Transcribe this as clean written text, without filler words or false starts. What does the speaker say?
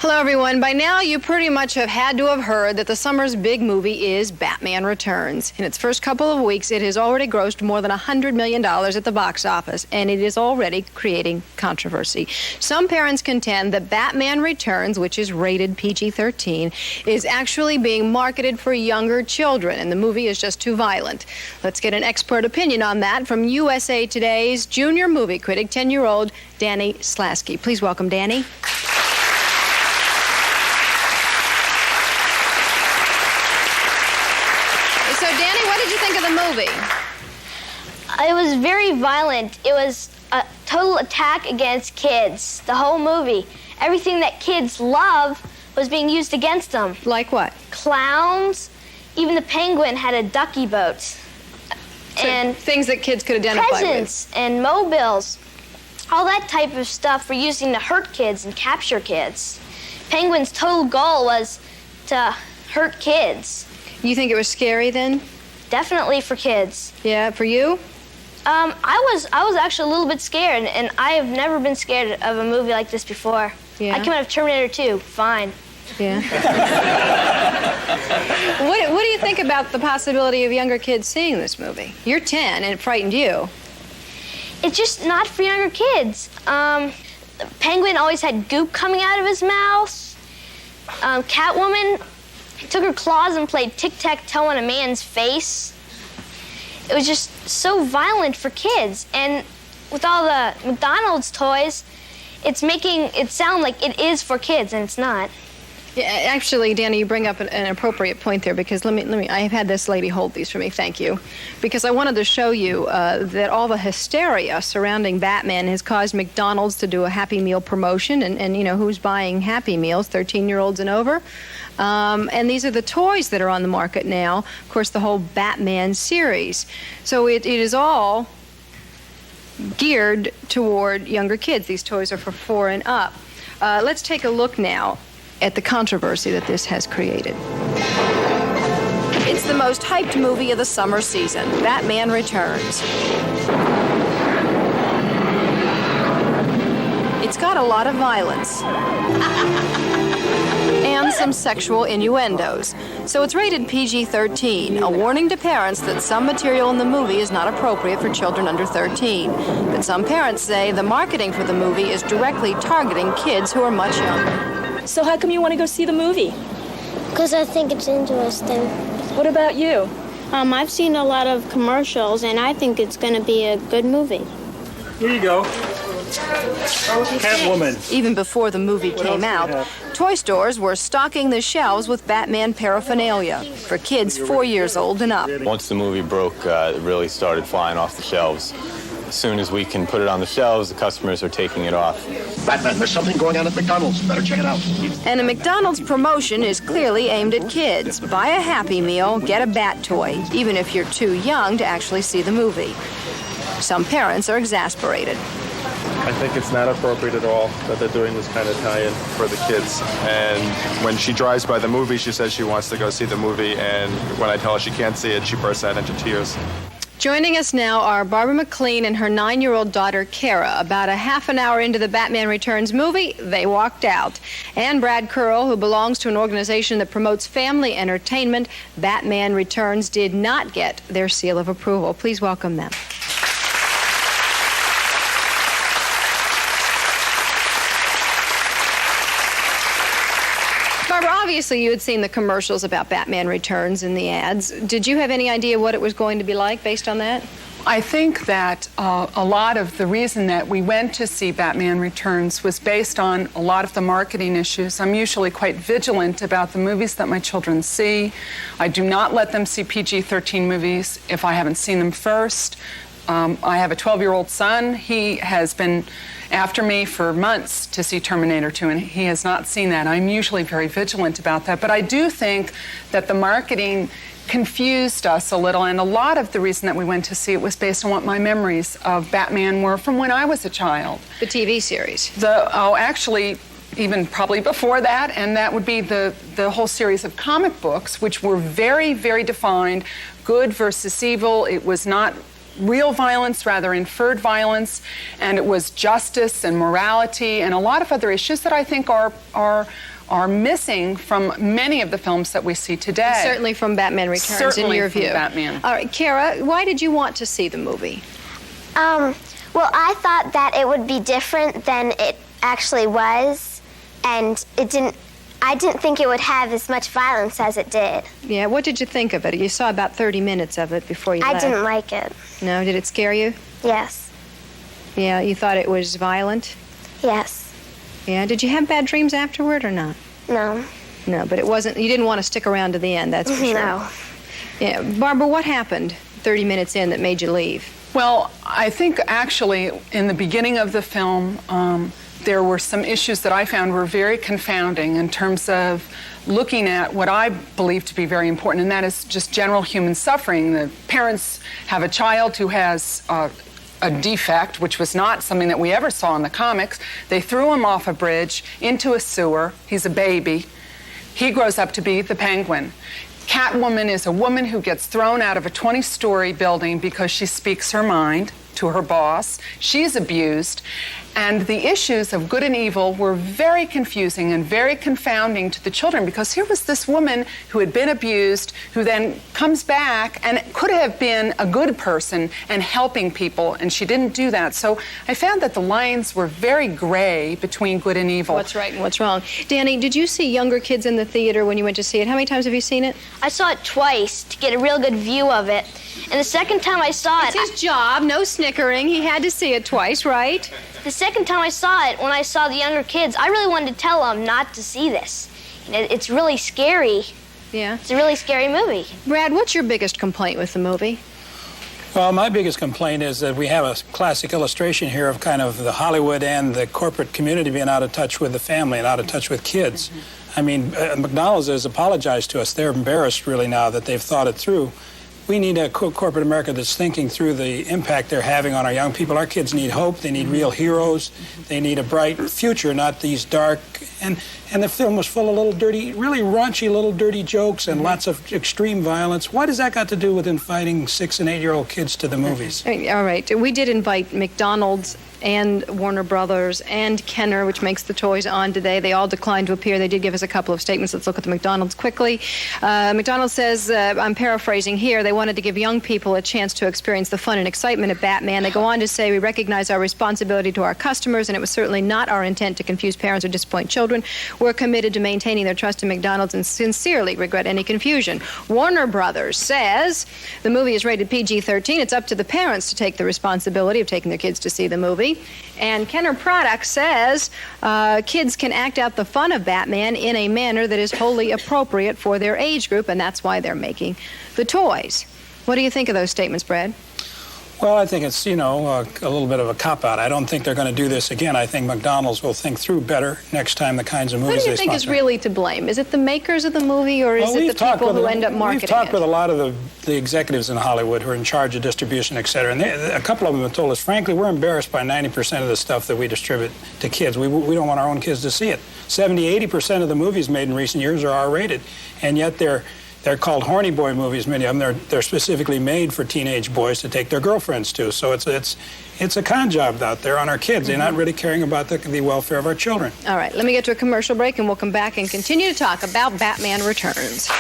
Hello, everyone. By now, you pretty much have had to have heard that the summer's big movie is Batman Returns. In its first couple of weeks, it has already grossed more than $100 million at the box office, and it is already creating controversy. Some parents contend that Batman Returns, which is rated PG-13, is actually being marketed for younger children, and the movie is just too violent. Let's get an expert opinion on that from USA Today's Junior Movie Critic, 10-year-old Danny Slasky. Please welcome Danny. So, Danny, what did you think of the movie? It was very violent. It was a total attack against kids, the whole movie. Everything that kids love was being used against them. Like what? Clowns. Even the penguin had a ducky boat. So and things that kids could identify presents with. And mobiles. All that type of stuff were using to hurt kids and capture kids. Penguin's total goal was to hurt kids. You think it was scary then? Definitely for kids. Yeah, for you? I was actually a little bit scared, and I have never been scared of a movie like this before. Yeah. I came out of Terminator 2, fine. Yeah. What do you think about the possibility of younger kids seeing this movie? You're 10, and it frightened you. It's just not for younger kids. Penguin always had goop coming out of his mouth. Catwoman took her claws and played tic-tac-toe on a man's face. It was just so violent for kids. And with all the McDonald's toys, it's making it sound like it is for kids, and it's not. Yeah, actually, Danny, you bring up an appropriate point there, because let me. I have had this lady hold these for me. Thank you, because I wanted to show you that all the hysteria surrounding Batman has caused McDonald's to do a Happy Meal promotion, and you know who's buying Happy Meals? 13-year-olds and over. And these are the toys that are on the market now. Of course, the whole Batman series. So it is all geared toward younger kids. These toys are for 4 and up. Let's take a look now at the controversy that this has created. It's the most hyped movie of the summer season, Batman Returns. It's got a lot of violence and some sexual innuendos. So it's rated PG-13, a warning to parents that some material in the movie is not appropriate for children under 13. But some parents say the marketing for the movie is directly targeting kids who are much younger. So how come you want to go see the movie? Because I think it's interesting. What about you? I've seen a lot of commercials, and I think it's going to be a good movie. Here you go. Catwoman. Even before the movie came out, toy stores were stocking the shelves with Batman paraphernalia for kids 4 years old and up. Once the movie broke, it really started flying off the shelves. As soon as we can put it on the shelves, the customers are taking it off. Batman, there's something going on at McDonald's. Better check it out. And a McDonald's promotion is clearly aimed at kids. Buy a Happy Meal, get a Bat toy, even if you're too young to actually see the movie. Some parents are exasperated. I think it's not appropriate at all that they're doing this kind of tie-in for the kids. And when she drives by the movie, she says she wants to go see the movie, and when I tell her she can't see it, she bursts out into tears. Joining us now are Barbara McLean and her 9-year-old daughter, Kara. About a half an hour into the Batman Returns movie, they walked out. And Brad Curl, who belongs to an organization that promotes family entertainment, Batman Returns did not get their seal of approval. Please welcome them. Barbara, obviously you had seen the commercials about Batman Returns and the ads. Did you have any idea what it was going to be like based on that? I think that a lot of the reason that we went to see Batman Returns was based on a lot of the marketing issues. I'm usually quite vigilant about the movies that my children see. I do not let them see PG-13 movies if I haven't seen them first. I have a 12-year-old son. He has been after me for months to see Terminator 2, and he has not seen that. I'm usually very vigilant about that, but I do think that the marketing confused us a little, and a lot of the reason that we went to see it was based on what my memories of Batman were from when I was a child. The TV series. Actually, even probably before that, and that would be the whole series of comic books, which were very, very defined, good versus evil. It was not real violence, rather inferred violence, and it was justice and morality and a lot of other issues that I think are missing from many of the films that we see today. Certainly from Batman Returns, in your view. Batman. All right, Kara, why did you want to see the movie? Well, I thought that it would be different than it actually was, and I didn't think it would have as much violence as it did. Yeah, what did you think of it? You saw about 30 minutes of it before you left. I didn't like it. No, did it scare you? Yes. Yeah, you thought it was violent? Yes. Yeah, did you have bad dreams afterward or not? No. No, but it wasn't, you didn't want to stick around to the end, that's for sure. No. Yeah, Barbara, what happened 30 minutes in that made you leave? Well, I think actually in the beginning of the film, there were some issues that I found were very confounding in terms of looking at what I believe to be very important, and that is just general human suffering. The parents have a child who has a defect, which was not something that we ever saw in the comics. They threw him off a bridge into a sewer. He's a baby. He grows up to be the Penguin. Catwoman is a woman who gets thrown out of a 20-story building because she speaks her mind to her boss. She's abused. And the issues of good and evil were very confusing and very confounding to the children, because here was this woman who had been abused, who then comes back and could have been a good person and helping people, and she didn't do that. So I found that the lines were very gray between good and evil. What's right and what's wrong. Danny, did you see younger kids in the theater when you went to see it? How many times have you seen it? I saw it twice to get a real good view of it. And the second time I saw it... It's his job, no snickering. He had to see it twice, right? The second time I saw it, when I saw the younger kids, I really wanted to tell them not to see this. It's really scary. Yeah. It's a really scary movie. Brad, what's your biggest complaint with the movie? Well, my biggest complaint is that we have a classic illustration here of kind of the Hollywood and the corporate community being out of touch with the family and out of touch with kids. I mean, McDonald's has apologized to us. They're embarrassed really now that they've thought it through. We need a corporate America that's thinking through the impact they're having on our young people. Our kids need hope. They need real heroes. They need a bright future, not these dark. And the film was full of little dirty, really raunchy little dirty jokes and lots of extreme violence. What has that got to do with inviting 6- and 8-year-old kids to the movies? All right. We did invite McDonald's and Warner Brothers and Kenner, which makes the toys, on today. They all declined to appear. They did give us a couple of statements. Let's look at the McDonald's quickly. McDonald's says, I'm paraphrasing here, they wanted to give young people a chance to experience the fun and excitement of Batman. They go on to say, we recognize our responsibility to our customers, and it was certainly not our intent to confuse parents or disappoint children. We're committed to maintaining their trust in McDonald's and sincerely regret any confusion. Warner Brothers says the movie is rated PG-13. It's up to the parents to take the responsibility of taking their kids to see the movie. And Kenner Products says kids can act out the fun of Batman in a manner that is wholly appropriate for their age group, and that's why they're making the toys. What do you think of those statements, Brad? Well, I think it's, a little bit of a cop-out. I don't think they're going to do this again. I think McDonald's will think through better next time the kinds of movies they sponsor. Who do you think is really to blame? Is it the makers of the movie, or is it the people who end up marketing it? We've talked with a lot of the executives in Hollywood who are in charge of distribution, et cetera, and a couple of them have told us, frankly, we're embarrassed by 90% of the stuff that we distribute to kids. We don't want our own kids to see it. 70-80% of the movies made in recent years are R-rated, and yet they're called horny boy movies, many of them. They're specifically made for teenage boys to take their girlfriends to. So it's a con job out there on our kids. They're not really caring about the welfare of our children. All right, let me get to a commercial break, and we'll come back and continue to talk about Batman Returns.